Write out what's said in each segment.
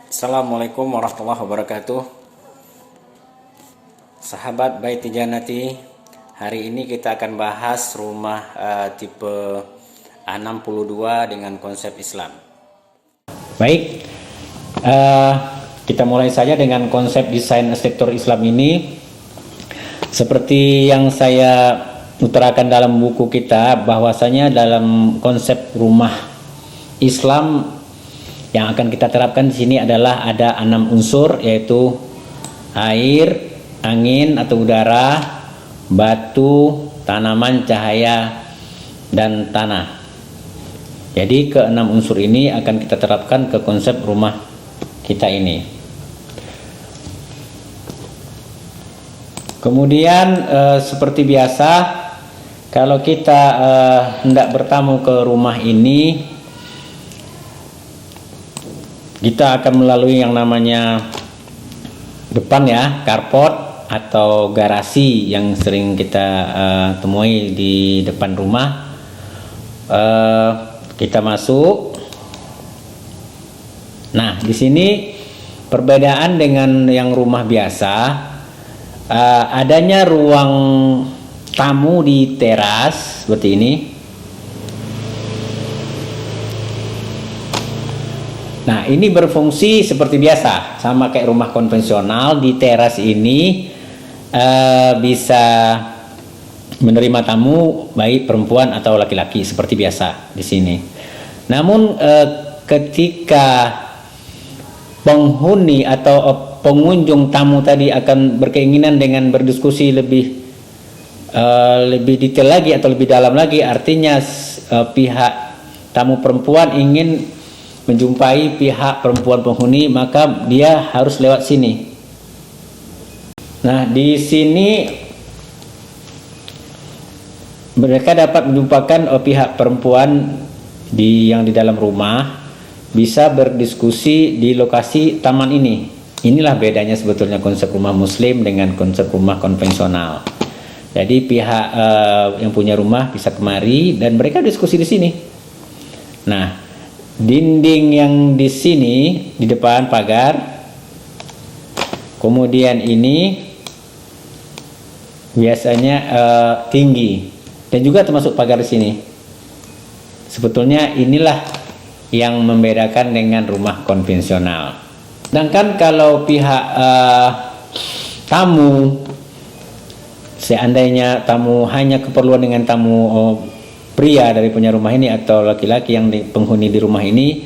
Assalamualaikum warahmatullahi wabarakatuh. Sahabat Baiti Jannati, hari ini kita akan bahas rumah tipe A62 dengan konsep Islam. Baik, kita mulai saja dengan konsep desain arsitektur Islam ini. Seperti yang saya utarakan dalam buku kita, bahwasanya dalam konsep rumah Islam yang akan kita terapkan di sini adalah ada 6 unsur, yaitu air, angin atau udara, batu, tanaman, cahaya, dan tanah. Jadi ke-6 unsur ini akan kita terapkan ke konsep rumah kita ini. Kemudian seperti biasa, kalau kita hendak bertamu ke rumah ini, kita akan melalui yang namanya depan ya, carport atau garasi yang sering kita temui di depan rumah. Kita masuk. Nah, di sini perbedaan dengan yang rumah biasa, adanya ruang tamu di teras seperti ini. Nah, ini berfungsi seperti biasa, sama kayak rumah konvensional. Di teras ini bisa menerima tamu baik perempuan atau laki-laki seperti biasa di sini. Namun ketika penghuni atau pengunjung tamu tadi akan berkeinginan dengan berdiskusi lebih detail lagi atau lebih dalam lagi, artinya pihak tamu perempuan ingin menjumpai pihak perempuan penghuni, maka dia harus lewat sini. Nah, di sini mereka dapat menjumpakan pihak perempuan yang di dalam rumah, bisa berdiskusi di lokasi taman ini. Inilah bedanya sebetulnya konsep rumah muslim dengan konsep rumah konvensional. Jadi pihak yang punya rumah bisa kemari dan mereka diskusi di sini. Nah, dinding yang di sini di depan pagar, kemudian ini biasanya tinggi dan juga termasuk pagar di sini. Sebetulnya inilah yang membedakan dengan rumah konvensional. Sedangkan kalau pihak tamu, seandainya tamu hanya keperluan dengan tamu pria dari punya rumah ini atau laki-laki yang penghuni di rumah ini,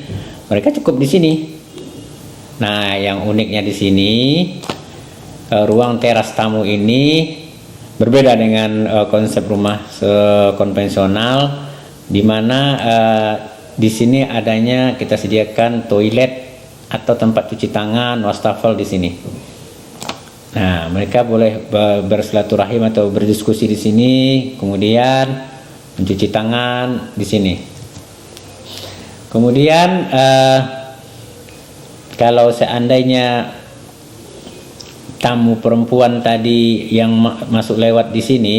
mereka cukup di sini. Nah, yang uniknya di sini, ruang teras tamu ini berbeda dengan konsep rumah konvensional, di mana di sini adanya kita sediakan toilet atau tempat cuci tangan, wastafel di sini. Nah, mereka boleh bersilaturahim atau berdiskusi di sini, kemudian mencuci tangan di sini. Kemudian kalau seandainya tamu perempuan tadi yang masuk lewat di sini,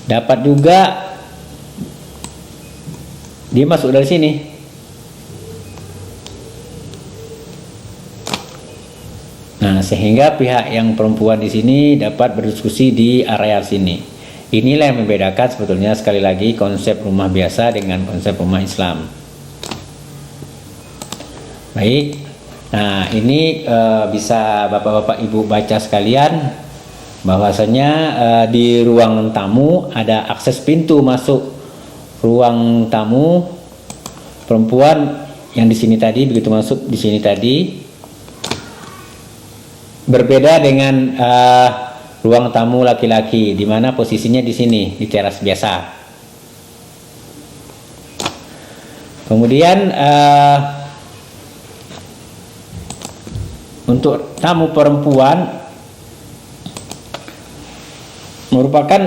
dapat juga dia masuk dari sini. Nah, sehingga pihak yang perempuan di sini dapat berdiskusi di area sini. Inilah yang membedakan sebetulnya sekali lagi konsep rumah biasa dengan konsep rumah Islam. Baik, nah ini bisa bapak-bapak ibu baca sekalian, bahwasanya di ruang tamu ada akses pintu masuk ruang tamu perempuan yang di sini tadi, begitu masuk di sini tadi. Berbeda dengan ruang tamu laki-laki, di mana posisinya di sini di teras biasa. Kemudian untuk tamu perempuan merupakan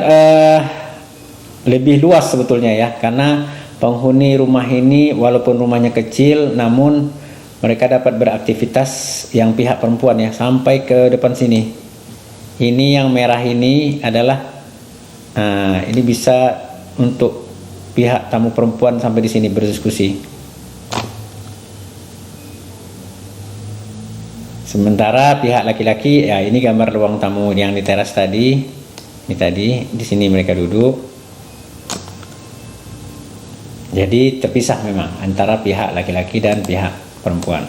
lebih luas sebetulnya ya, karena penghuni rumah ini walaupun rumahnya kecil, namun mereka dapat beraktivitas yang pihak perempuan ya sampai ke depan sini. Ini yang merah ini adalah ini bisa untuk pihak tamu perempuan sampai di sini berdiskusi. Sementara pihak laki-laki, ya ini gambar ruang tamu yang di teras tadi. Ini tadi di sini mereka duduk. Jadi terpisah memang antara pihak laki-laki dan pihak perempuan.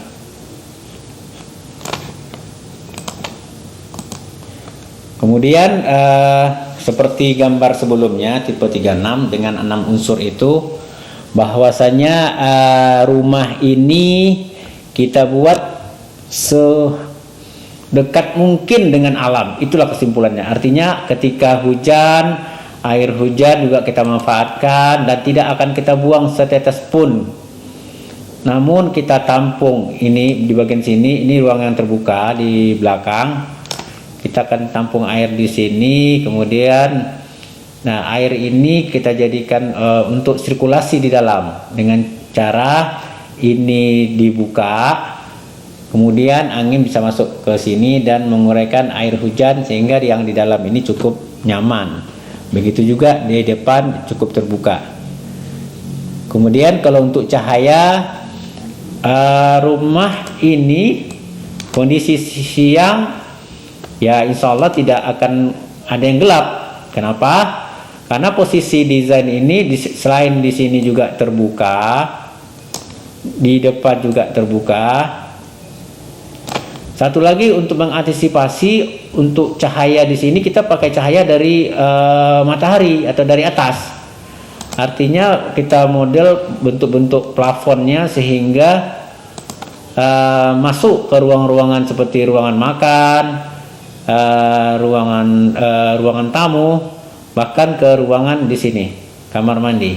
Kemudian seperti gambar sebelumnya tipe 36 dengan 6 unsur itu, bahwasanya rumah ini kita buat sedekat mungkin dengan alam. Itulah kesimpulannya. Artinya ketika hujan, air hujan juga kita manfaatkan dan tidak akan kita buang setetes pun. Namun kita tampung ini di bagian sini, ini ruangan terbuka di belakang. Kita akan tampung air di sini, kemudian nah air ini kita jadikan untuk sirkulasi di dalam dengan cara ini dibuka, kemudian angin bisa masuk ke sini dan menguraikan air hujan sehingga yang di dalam ini cukup nyaman. Begitu juga di depan cukup terbuka. Kemudian kalau untuk cahaya, rumah ini kondisi siang ya insya Allah tidak akan ada yang gelap. Kenapa? Karena posisi desain ini selain di sini juga terbuka, di depan juga terbuka. Satu lagi untuk mengantisipasi untuk cahaya di sini kita pakai cahaya dari matahari atau dari atas. Artinya kita model bentuk-bentuk plafonnya sehingga masuk ke ruang-ruangan seperti ruangan makan, ruangan tamu, bahkan ke ruangan di sini kamar mandi,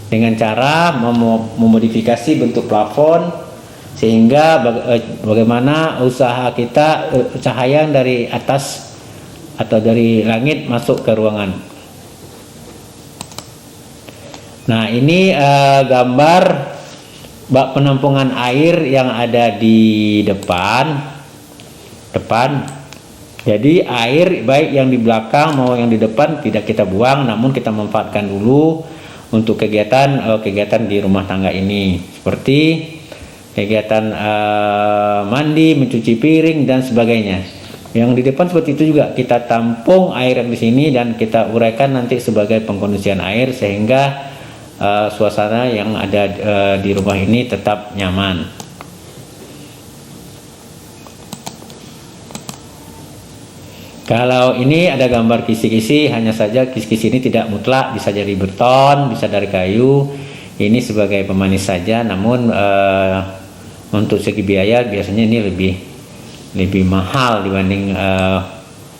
dengan cara memodifikasi bentuk plafon sehingga bagaimana usaha kita cahaya dari atas atau dari langit masuk ke ruangan. Nah ini gambar bak penampungan air yang ada di depan. Jadi air baik yang di belakang maupun yang di depan tidak kita buang, namun kita manfaatkan dulu untuk kegiatan di rumah tangga ini, seperti kegiatan mandi, mencuci piring dan sebagainya. Yang di depan seperti itu juga kita tampung air yang di sini dan kita uraikan nanti sebagai pengkondisian air sehingga suasana yang ada di rumah ini tetap nyaman. Kalau ini ada gambar kisi-kisi, hanya saja kisi-kisi ini tidak mutlak, bisa dari beton, bisa dari kayu. Ini sebagai pemanis saja, namun untuk segi biaya biasanya ini lebih mahal dibanding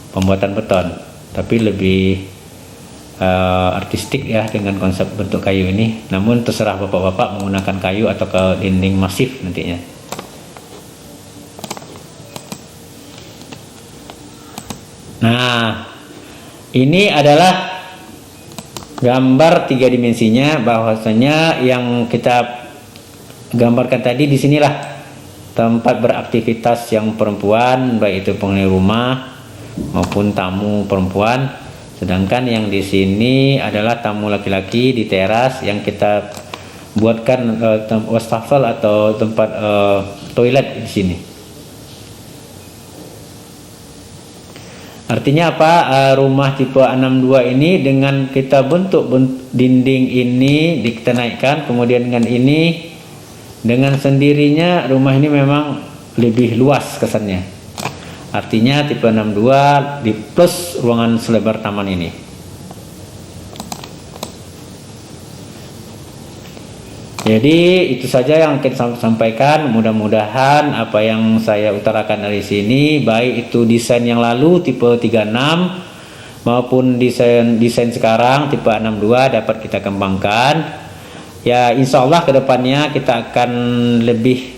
pembuatan beton, tapi lebih artistik ya dengan konsep bentuk kayu ini. Namun terserah bapak-bapak menggunakan kayu atau ke dinding masif nantinya. Nah, ini adalah gambar 3 dimensinya, bahwasanya yang kita gambarkan tadi di sinilah tempat beraktivitas yang perempuan, baik itu penghuni rumah maupun tamu perempuan. Sedangkan yang di sini adalah tamu laki-laki di teras yang kita buatkan wastafel atau tempat toilet di sini. Artinya apa? Rumah tipe 62 ini dengan kita bentuk dinding ini kita naikkan, kemudian dengan ini dengan sendirinya rumah ini memang lebih luas kesannya. Artinya tipe 62 di plus ruangan selebar taman ini. Jadi itu saja yang kita sampaikan. Mudah-mudahan apa yang saya utarakan dari sini, baik itu desain yang lalu tipe 36 maupun desain sekarang tipe 62 dapat kita kembangkan. Ya insya Allah kedepannya kita akan lebih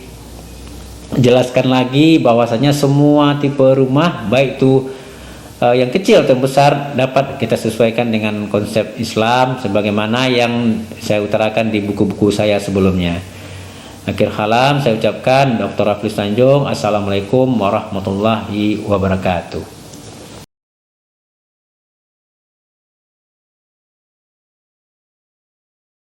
jelaskan lagi bahwasanya semua tipe rumah, baik itu yang kecil atau besar, dapat kita sesuaikan dengan konsep Islam sebagaimana yang saya utarakan di buku-buku saya sebelumnya. Akhir kalam saya ucapkan Dr. Rafli Tanjung, Assalamualaikum warahmatullahi wabarakatuh.